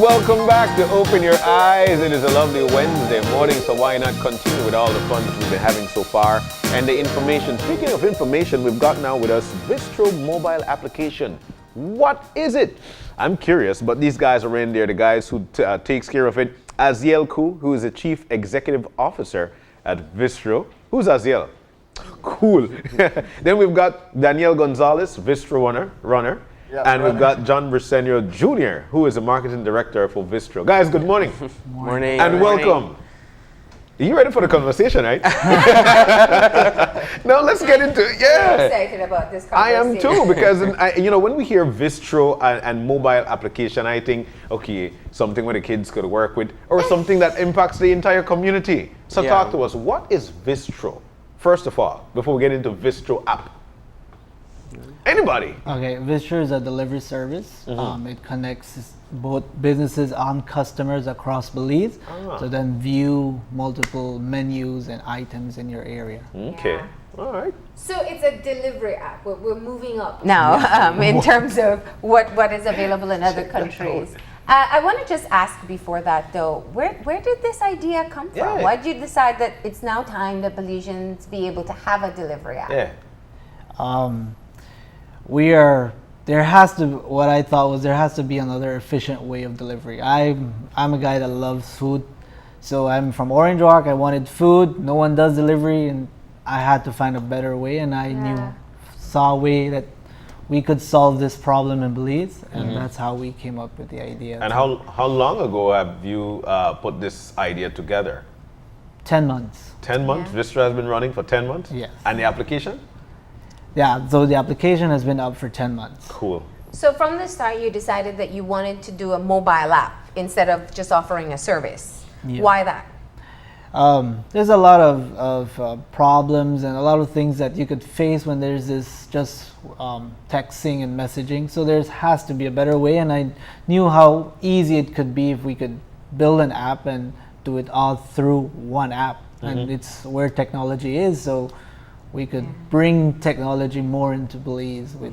welcome back to Open Your Eyes. It is a lovely Wednesday morning, so why not continue with all the fun that we've been having so far and the information. Speaking of information, we've got now with us Vistro mobile application. What is it? I'm curious, but these guys are in there, the guys who takes care of it. Aziel, who is the Chief Executive Officer at Vistro. Who's Aziel? Cool. Then we've got Daniel Gonzalez, Vistro runner. Yeah, and we've got John Briceño Jr., who is the Marketing Director for Vistro. Guys, good morning. Morning. And welcome. Are you ready for the conversation, right? Now let's get into it. Yeah. I'm excited about this I conversation. am too, because when we hear Vistro and mobile application, I think, okay, something where the kids could work with, or something that impacts the entire community. So talk to us. What is Vistro? First of all, before we get into Vistro app. Anybody? Okay, Vistro is a delivery service. It connects both businesses and customers across Belize to then view multiple menus and items in your area. Okay, Yeah. all right. So it's a delivery app. We're moving up now in terms of what is available in other countries. I want to just ask before that though, where did this idea come from? Yeah. Why did you decide that it's now time that Belizeans be able to have a delivery app? Yeah. There has to be another efficient way of delivery. I'm a guy that loves food, so I'm from Orange Walk. I wanted food. No one does delivery, and I had to find a better way. And I saw a way that we could solve this problem in Belize, and that's how we came up with the idea. And how long ago have you put this idea together? 10 months. 10 months? Yeah. Vistro has been running for 10 months? Yes. And the application? Yeah, so the application has been up for 10 months. Cool. So from the start, you decided that you wanted to do a mobile app instead of just offering a service. Yeah. Why that? There's a lot of problems and a lot of things that you could face when there's this just texting and messaging. So there has to be a better way, and I knew how easy it could be if we could build an app and do it all through one app. And it's where technology is, so we could bring technology more into Belize with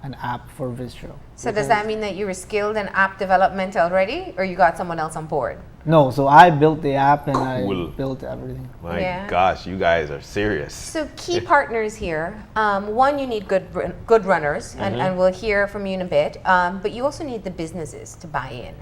an app for Vistro. So does that mean that you were skilled in app development already, or you got someone else on board? No, so I built the app and Cool. I built everything. My gosh, you guys are serious. So key partners here. One, you need good runners, and we'll hear from you in a bit. But you also need the businesses to buy in.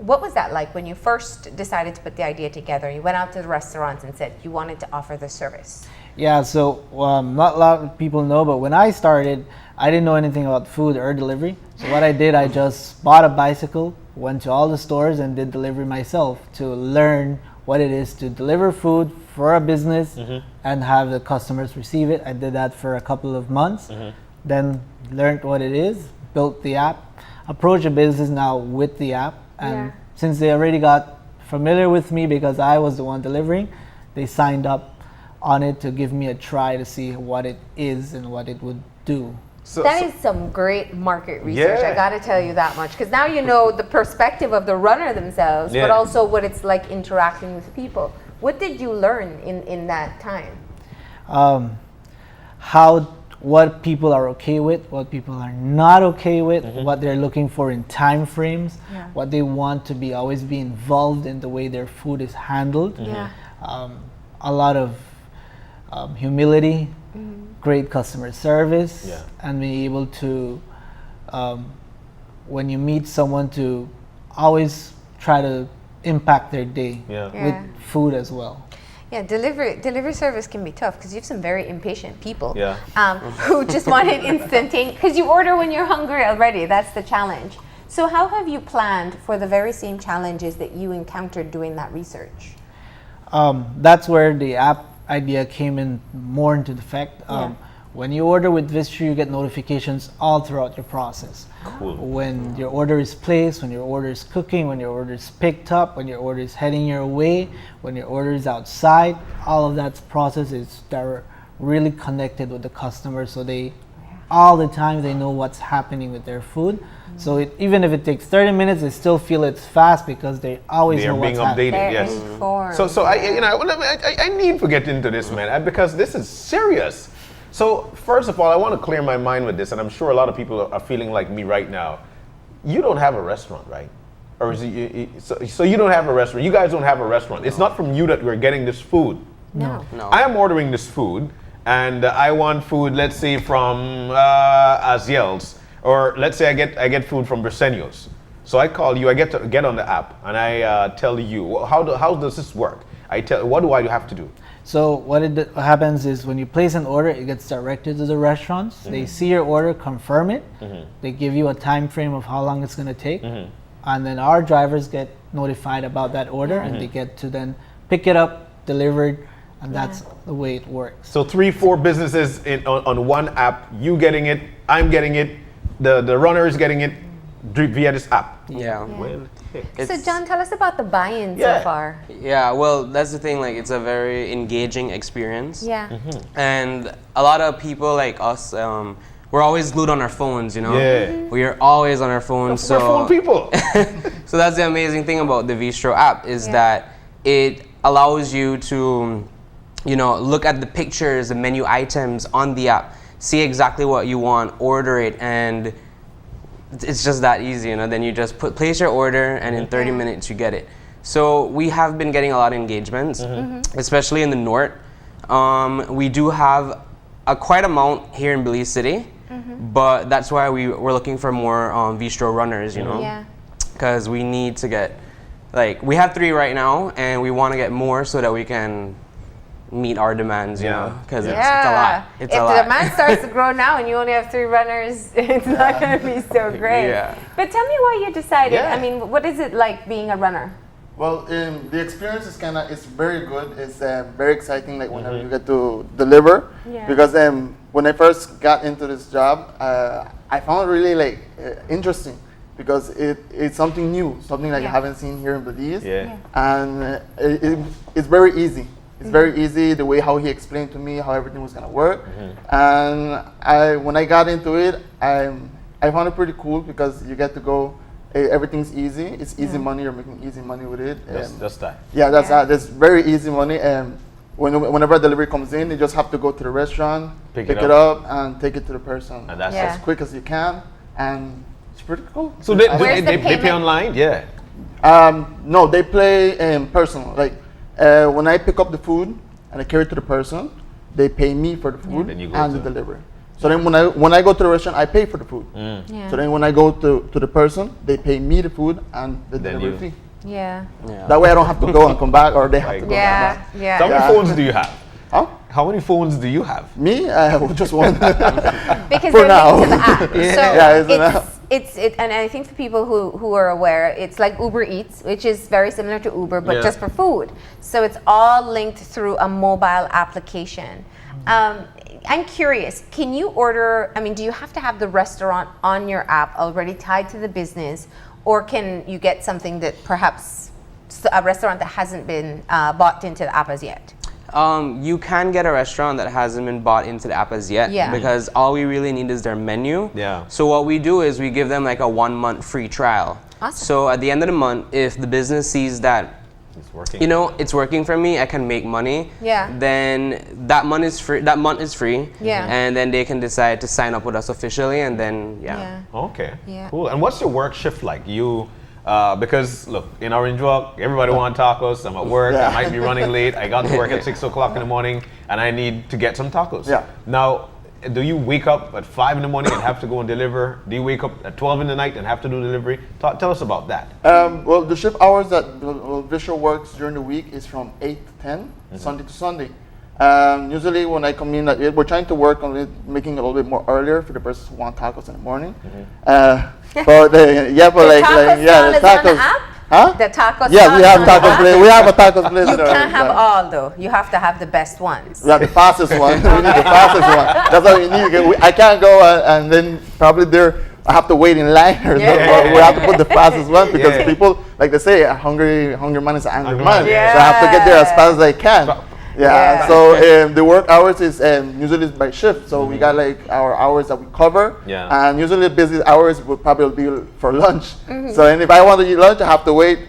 What was that like when you first decided to put the idea together? You went out to the restaurants and said you wanted to offer this service. Yeah, so not a lot of people know, but when I started, I didn't know anything about food or delivery. So what I did, I just bought a bicycle, went to all the stores and did delivery myself to learn what it is to deliver food for a business and have the customers receive it. I did that for a couple of months, then learned what it is, built the app, approached a business now with the app. And since they already got familiar with me because I was the one delivering, they signed up on it to give me a try to see what it is and what it would do. That is some great market research. Yeah. I got to tell you that much, because now you know the perspective of the runner themselves, but also what it's like interacting with people. What did you learn in that time? What people are okay with, what people are not okay with, what they're looking for in time frames, what they want to be always be involved in the way their food is handled. A lot of humility, great customer service, and being able to, when you meet someone, to always try to impact their day with food as well. Yeah, delivery service can be tough because you have some very impatient people who just want it instantaneous. Because you order when you're hungry already. That's the challenge. So how have you planned for the very same challenges that you encountered doing that research? That's where the app idea came in more into effect. When you order with Vistro, you get notifications all throughout your process. Cool. When your order is placed, when your order is cooking, when your order is picked up, when your order is heading your way, when your order is outside, all of that process is really connected with the customer, so they all the time they know what's happening with their food. So even if it takes 30 minutes, they still feel it's fast because they always know what's happening. They're being updated. Yes. So I need to get into this, man, because this is serious. So first of all, I want to clear my mind with this, and I'm sure a lot of people are feeling like me right now. You don't have a restaurant, right? Or is it, so you don't have a restaurant? You guys don't have a restaurant. It's not from you that we're getting this food. No. I am ordering this food, and I want food, let's say from Aziel's, or let's say I get food from Briceño's. So I call you, I get on the app, and I tell you, how does this work? What do I have to do? So what happens is when you place an order, it gets directed to the restaurants. They see your order, confirm it. They give you a time frame of how long it's going to take. And then our drivers get notified about that order, and they get to then pick it up, delivered, and that's the way it works. So 3-4 businesses on one app, you getting it, I'm getting it, the runner is getting it via this app. Yeah. Well, So John, tell us about the buy-in so Yeah. far. Yeah, well, that's the thing. Like, it's a very engaging experience. Yeah. And a lot of people like us, we're always glued on our phones, you know? Yeah. We are always on our phones. We're phone people. So that's the amazing thing about the Vistro app is that it allows you to, you know, look at the pictures, the menu items on the app, see exactly what you want, order it, and it's just that easy, you know. Then you just place your order, and in 30 minutes you get it. So we have been getting a lot of engagements, especially in the north. We do have a quite amount here in Belize City, but that's why we're looking for more Vistro runners, you know. Yeah. Because we need to get, like, we have 3 right now, and we want to get more so that we can meet our demands, you know, because it's a lot. It's if a the lot. demand starts to grow now and you only have 3 runners, it's not going to be so great. Yeah. But tell me why you decided. Yeah. I mean, what is it like being a runner? Well, the experience is it's very good. It's very exciting, like whenever you get to deliver. Yeah. Because when I first got into this job, I found it really interesting because it's something new, something like I haven't seen here in Belize. Yeah. And it's very easy. It's very easy, the way how he explained to me how everything was gonna work. And when I got into it, I found it pretty cool because you get to go, everything's easy. It's easy money, you're making easy money with it. That's that. Yeah, that's very easy money. And whenever a delivery comes in, you just have to go to the restaurant, pick it up, and take it to the person. And that's as quick as you can. And it's pretty cool. So they Where's the pay payment? online? Yeah. No, they play personal. Like when I pick up the food and I carry it to the person, they pay me for the food Then you go and to- the delivery. So then when I go to the restaurant, I pay for the food. Yeah. So then when I go to the person, they pay me the food and the Then delivery you- fee. Yeah. That way I don't have to go and come back, or they have to go Yeah. back. Yeah. How many phones do you have? Huh? How many phones do you have? Me, I have just one. Because For they're now. linked to the app. So Yeah, it's an app. and I think for people who are aware, it's like Uber Eats, which is very similar to Uber, but Yeah. just for food. So it's all linked through a mobile application. I'm curious, can you order, I mean, do you have to have the restaurant on your app already tied to the business, or can you get something that perhaps a restaurant that hasn't been bought into the app as yet? You can get a restaurant that hasn't been bought into the app as yet, Yeah. because all we really need is their menu. Yeah. So what we do is we give them like a 1-month free trial. Awesome. So at the end of the month, if the business sees that, It's working. you know, it's working for me, I can make money. Yeah. Then that month is free. That month is free. Yeah. And then they can decide to sign up with us officially, and then Okay. Yeah. Cool. And what's your work shift like? Because look, in Orange Walk, everybody want tacos. I'm at work. I might be running late. I got to work at 6 o'clock in the morning, and I need to get some tacos. Yeah. Now, do you wake up at 5 in the morning and have to go and deliver? Do you wake up at 12 in the night and have to do delivery? Tell us about that. Well, the shift hours that Visual works during the week is from 8 to 10, Sunday to Sunday. Usually when I come in, we're trying to work on it, making it a little bit more earlier for the persons who want tacos in the morning. But the tacos. app? Huh? The tacos. Yeah, we have on the tacos app? place. We have a tacos place. You there. can't have Yeah. all though. You have to have the best ones. We have the fastest one. We need the fastest one. That's what we need. I can't go and then probably I have to wait in line or something. Yeah. We have to put the fastest one because Yeah. people, like they say, a hungry man is an angry Angry man. man, yeah. So I have to get there as fast as I can. Yeah. Yeah. So the work hours is usually it's by shift. So we got like our hours that we cover. Yeah. And usually busy hours would probably be for lunch. So and if I want to eat lunch, I have to wait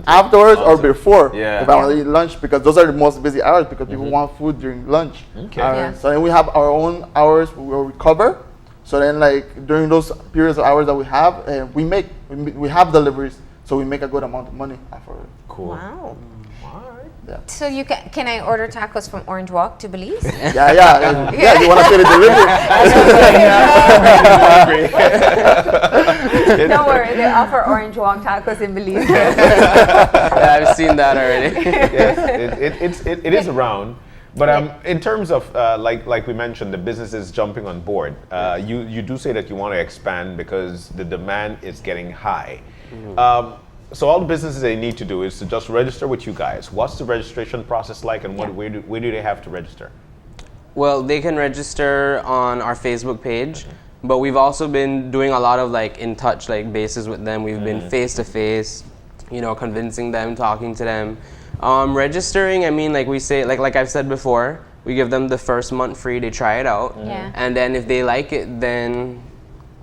afterwards or before Yeah. if I want to eat lunch, because those are the most busy hours because people want food during lunch. Okay. Yeah. So then we have our own hours where we cover. So then like during those periods of hours that we have, we have deliveries So we make a good amount of money after it. Cool. Wow. All right. Yeah. So you can I order tacos from Orange Walk to Belize? Yeah, you want to pay the delivery? Don't worry, they offer Orange Walk tacos in Belize. Yeah, I've seen that already. Yes, it is around. But in terms of like we mentioned, the businesses jumping on board. You do say that you want to expand because the demand is getting high. So all the businesses they need to do is to just register with you guys. What's the registration process like, and where do they have to register? Well, they can register on our Facebook page, but we've also been doing a lot of like in touch like basis with them. We've been face to face, convincing them, talking to them. Registering, I mean, like we say, like I've said before, we give them the first month free. They try it out, and then if they like it, then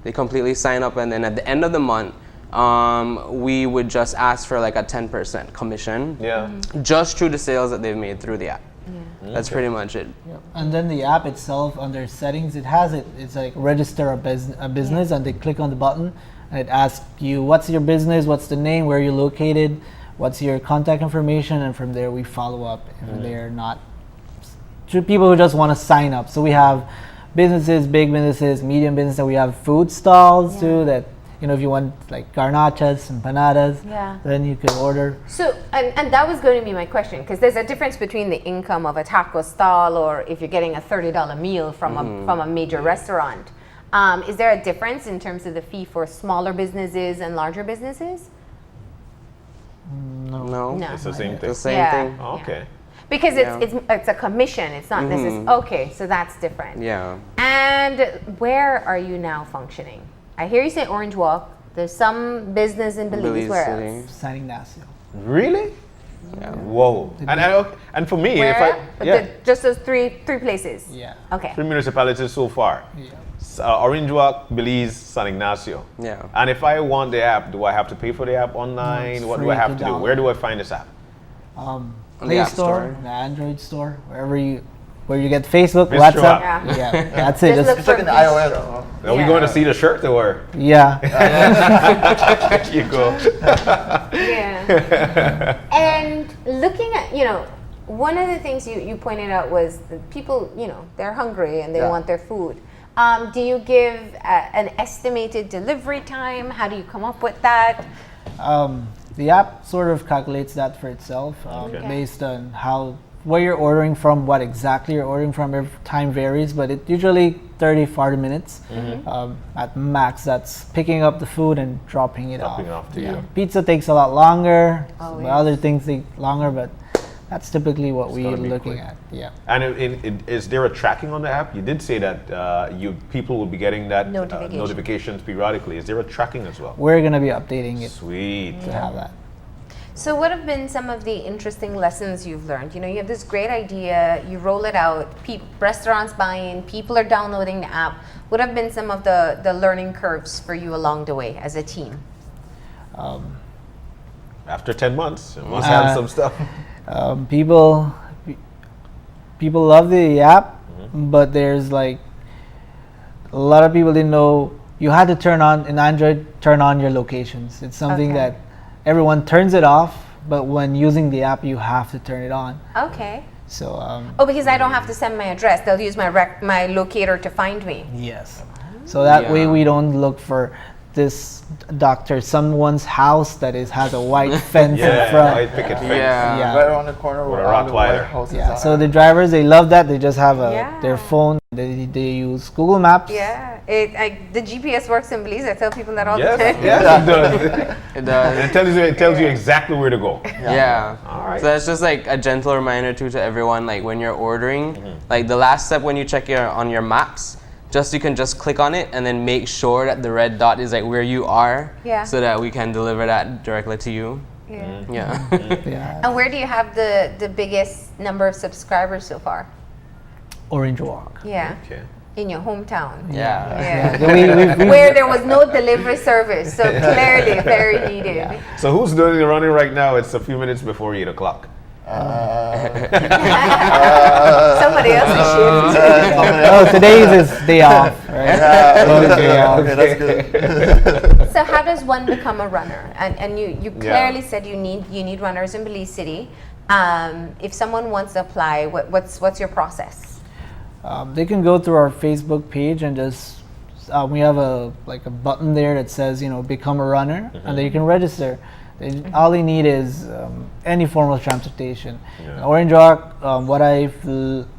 they completely sign up, and then at the end of the month, we would just ask for like a 10% commission. Just through the sales that they've made through the app. That's pretty much it. And then the app itself, under settings, it's like register a business, and they click on the button, and it asks you what's your business, what's the name, where you're located, what's your contact information, and from there we follow up if they're not. To people who just want to sign up. So we have businesses, big businesses, medium businesses, and we have food stalls too that, if you want like garnachas, empanadas, then you can order. So, and that was going to be my question, because there's a difference between the income of a taco stall or if you're getting a $30 meal from a major restaurant. Is there a difference in terms of the fee for smaller businesses and larger businesses? No. It's the same thing. The same thing. Oh, okay. Because it's a commission. It's not necessarily okay. So that's different. Yeah. And where are you now functioning? I hear you say Orange Walk. There's some business in Belize. Where else? San Ignacio. Really? Yeah. Whoa. And for me, Where? Just those three places. Yeah. Okay. 3 municipalities so far. Yeah. Orange Walk, Belize, San Ignacio. Yeah. And if I want the app, do I have to pay for the app online? No, What it's do I free have to to do? download. Where do I find this app? On the Play App Store, Store. the Android Store, where you get Facebook, Bistro WhatsApp. app. Yeah. That's it. Just look It's like an for iOS. Are we going to see the shirt or? Yeah. There you go. Yeah. And looking at, one of the things you pointed out was that people, they're hungry and they want their food. Do you give an estimated delivery time? How do you come up with that? The app sort of calculates that for itself based on where you're ordering from, what exactly you're ordering from. Every time varies, but it usually 30-40 minutes at max. That's picking up the food and dropping it off to you. Pizza takes a lot longer. Oh, Other things take longer, but that's typically what we're gotta be looking quick. at. Yeah. And is there a tracking on the app? You did say that people will be getting that notifications periodically. Is there a tracking as well? We're gonna be updating it Sweet. to have that. So what have been some of the interesting lessons you've learned? You have this great idea, you roll it out, restaurants buy in, people are downloading the app. What have been some of the learning curves for you along the way as a team? After 10 months, you must have some stuff. People love the app, but there's like a lot of people didn't know you had to turn on your locations. It's something that everyone turns it off, but when using the app, you have to turn it on. Okay. So because I don't have to send my address; they'll use my locator to find me. yes, so that way we don't look for this someone's house that has a white fence in front. White picket fence. Yeah. Right around the corner Or where a all the Rottweiler. White houses Yeah, are. so the drivers, they love that. They just have their Yeah. phone. They use Google Maps. Yeah, the GPS works in Belize. I tell people that all the Yes, time. yes, it does. It does. It tells you exactly where to go. Yeah. All right. So that's just like a gentle reminder too to everyone, like when you're ordering, like the last step when you check on your maps, you can just click on it and then make sure that the red dot is like where you are, so that we can deliver that directly to you. Yeah. Yeah. Yeah. And where do you have the biggest number of subscribers so far? Orange Walk. Yeah. Okay. In your hometown. Yeah. Yeah. Where there was no delivery service, so clearly very needed. So who's doing the running right now? It's a few minutes before 8 o'clock. Somebody else's shift. Oh, today's his day off, right? Today's day off. Okay, that's good. So how does one become a runner? And you clearly said you need runners in Belize City. If someone wants to apply, what's your process? They can go through our Facebook page and just we have a button there that says become a runner, and then you can register. All they need is any form of transportation. In Orange Walk, what I've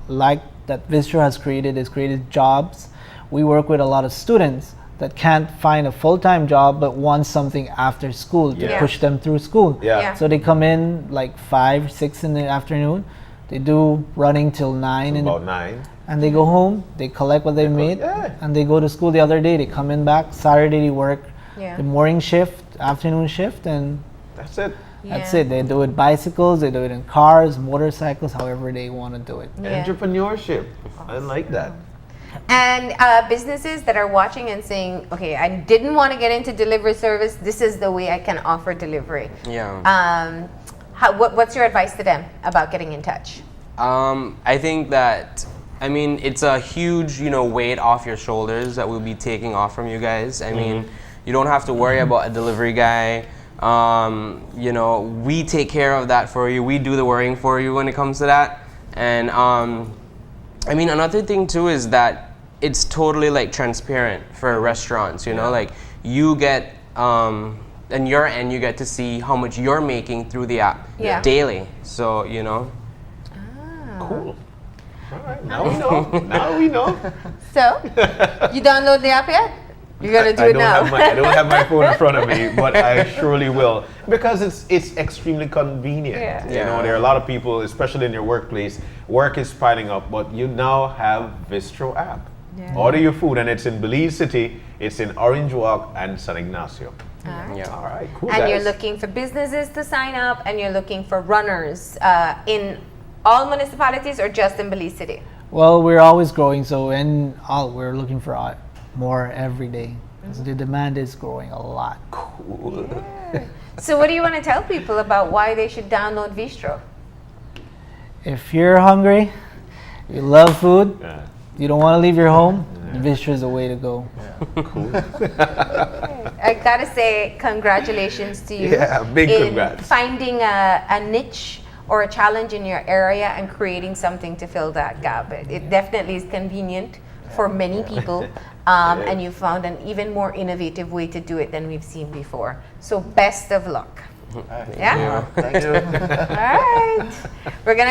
liked that Vistro has created jobs. We work with a lot of students that can't find a full-time job but want something after school to push them through school. Yeah. So they come in like 5, 6 in the afternoon. They do running till 9 About 9. and they go home. They collect what they made, and they go to school the other day. They come in back Saturday. They work the morning shift, afternoon shift, and That's it. that's it. They do it bicycles. They do it in cars, motorcycles, however they want to do it. Entrepreneurship. I like that. And businesses that are watching and saying, okay, I didn't want to get into delivery service. This is the way I can offer delivery. Yeah. What's your advice to them about getting in touch? I think that, it's a huge, weight off your shoulders that we'll be taking off from you guys. I mean, you don't have to worry about a delivery guy. We take care of that for you. We do the worrying for you when it comes to that. And another thing too is that it's totally like transparent for restaurants. Like you get on your end, you get to see how much you're making through the app daily. So Cool. All right. Now we know. Now we know. So, you download the app yet? You're gonna do it now. I don't have my phone in front of me, but I surely will, because it's extremely convenient. There are a lot of people, especially in your workplace, work is piling up, but you now have Vistro app. Order your food, and it's in Belize City, it's in Orange Walk and San Ignacio. All right, cool. And guys. you're looking for businesses to sign up, and you're looking for runners in all municipalities or just in Belize City? Well, we're always growing, so we're looking for more every day. So the demand is growing a lot. Cool. So what do you want to tell people about why they should download Vistro? If you're hungry, you love food, you don't want to leave your home, Vistro is the way to go. Cool. I gotta say, congratulations to you. Yeah, big in congrats. Finding a niche or a challenge in your area and creating something to fill that gap. It definitely is convenient for many people, and you found an even more innovative way to do it than we've seen before. So best of luck. Thank you. All right. We're gonna